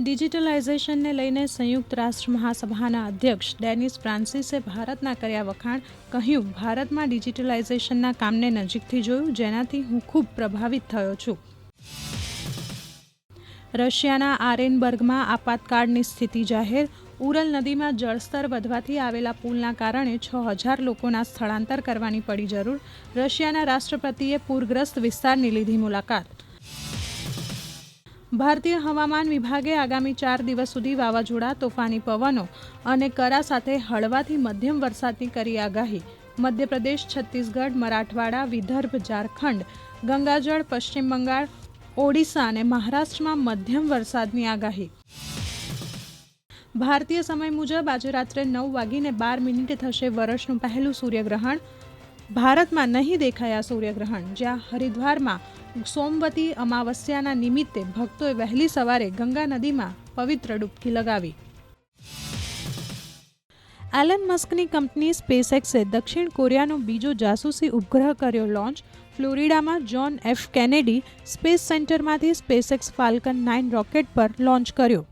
ડિજિટલાઇઝેશનને લઈને સંયુક્ત રાષ્ટ્ર મહાસભાના અધ્યક્ષ ડેનિસ ફ્રાન્સિસે ભારતના કર્યા વખાણ. કહ્યું, ભારતમાં ડિજિટલાઇઝેશનના કામને નજીકથી જોયું, જેનાથી હું ખૂબ પ્રભાવિત થયો છું. રશિયાના આરેનબર્ગમાં આપાતકાળની સ્થિતિ જાહેર. ઉરલ નદીમાં જળસ્તર વધવાથી આવેલા પુલના કારણે 6,000 લોકોના સ્થળાંતર કરવાની પડી જરૂર. રશિયાના રાષ્ટ્રપતિએ પૂરગ્રસ્ત વિસ્તારની લીધી મુલાકાત. ભારતીય હવામાન વિભાગે આગામી 4 દિવસ સુધી વાવાઝોડા, તોફાની પવનો અને કરા સાથે હળવાથી મધ્યમ વરસાદની કરી આગાહી. મધ્યપ્રદેશ, છત્તીસગઢ, મરાઠવાડા, વિદર્ભ, ઝારખંડ, ગંગાજળ, પશ્ચિમ બંગાળ, ઓડિશા અને મહારાષ્ટ્રમાં મધ્યમ વરસાદની આગાહી. ભારતીય સમય મુજબ આજે રાત્રે 9:12 થશે વર્ષનું પહેલું સૂર્યગ્રહણ. ભારતમાં નહીં દેખાયા સૂર્યગ્રહણ. જ્યાં હરિદ્વારમાં સોમવતી અમાવસ્યાના નિમિત્તે ભક્તોએ વહેલી સવારે ગંગા નદીમાં પવિત્ર ડૂબકી લગાવી. એલન મસ્કની કંપની સ્પેસએક્સે દક્ષિણ કોરિયાનો બીજો જાસૂસી ઉપગ્રહ કર્યો લોન્ચ. ફ્લોરિડામાં જ્હોન એફ કેનેડી સ્પેસ સેન્ટરમાંથી સ્પેસએક્સ ફાલ્કન 9 રોકેટ પર લોન્ચ કર્યો.